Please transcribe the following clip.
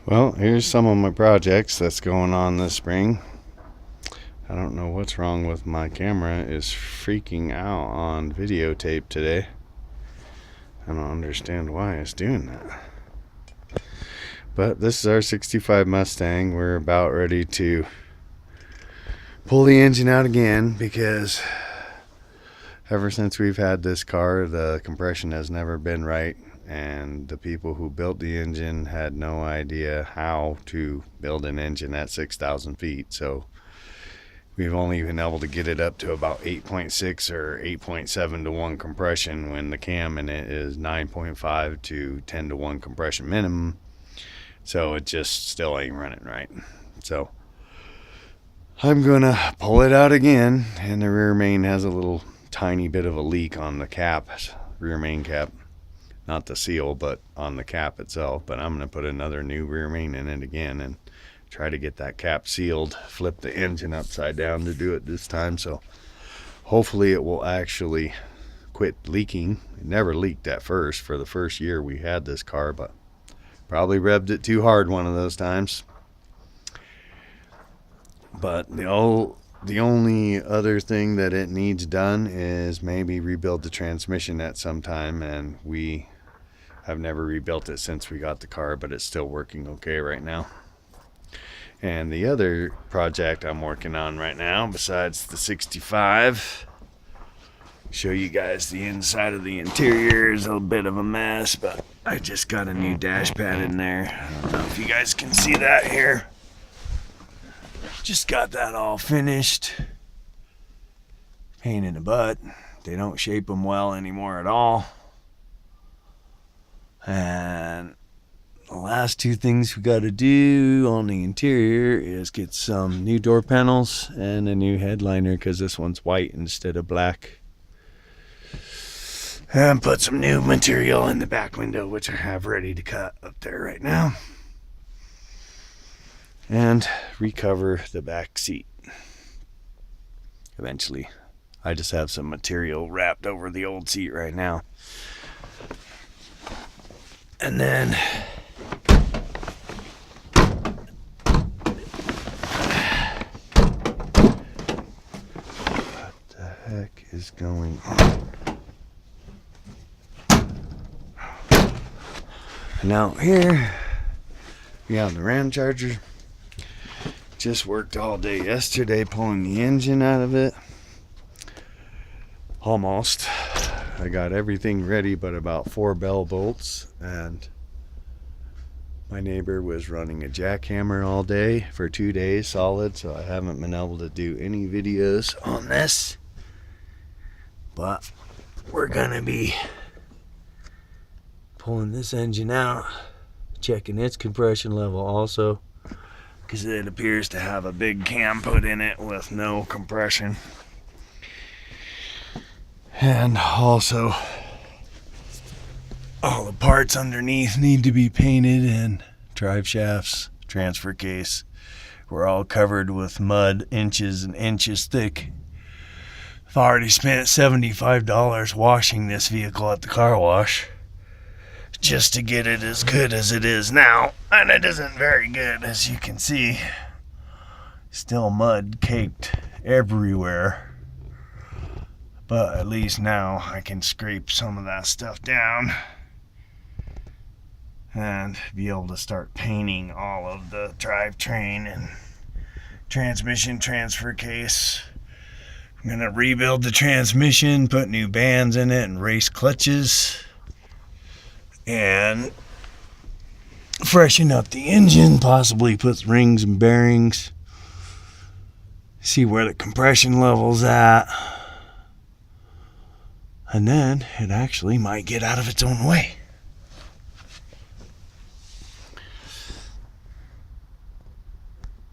Well, here's some of my projects that's going on this spring. I don't know what's wrong with my camera. It's freaking out on videotape today. I don't understand why it's doing that. But this is our 65 Mustang. We're about ready to pull the engine out again because ever since we've had this car, the compression has never been right. And the people who built the engine had no idea how to build an engine at 6,000 feet. So we've only been able to get it up to about 8.6 or 8.7 to 1 compression when the cam in it is 9.5 to 10 to 1 compression minimum. So it just still ain't running right. So I'm gonna pull it out again, and the rear main has a little tiny bit of a leak on the cap, rear main cap. Not the seal, but on the cap itself. But I'm going to put another new rear main in it again and try to get that cap sealed. Flip the engine upside down to do it this time. So hopefully it will actually quit leaking. It never leaked at first for the first year we had this car, but probably revved it too hard one of those times. But the only other thing that it needs done is maybe rebuild the transmission at some time, and we have never rebuilt it since we got the car, but it's still working okay right now. And the other project I'm working on right now, besides the 65, show you guys the inside of the interior is a bit of a mess, but I just got a new dash pad in there. I don't know if you guys can see that here. Just got that all finished. Pain in the butt. They don't shape them well anymore at all. And the last two things we got to do on the interior is get some new door panels and a new headliner, because this one's white instead of black. And put some new material in the back window, which I have ready to cut up there right now. And recover the back seat eventually. I just have some material wrapped over the old seat right now. And then what the heck is going on? And out here we have the Ram Charger. Just worked all day yesterday pulling the engine out of it. Almost. I got everything ready but about 4 bell bolts, and my neighbor was running a jackhammer all day for 2 days solid, so I haven't been able to do any videos on this. But we're gonna be pulling this engine out, checking its compression level also, because it appears to have a big cam put in it with no compression. And also all the parts underneath need to be painted, and drive shafts, transfer case, we're all covered with mud inches and inches thick. I've already spent $75 washing this vehicle at the car wash just to get it as good as it is now, and it isn't very good, as you can see. Still mud caked everywhere. But at least now I can scrape some of that stuff down and be able to start painting all of the drivetrain and transmission transfer case. I'm going to rebuild the transmission, put new bands in it and race clutches, and freshen up the engine, possibly put rings and bearings, see where the compression level's at. And then it actually might get out of its own way.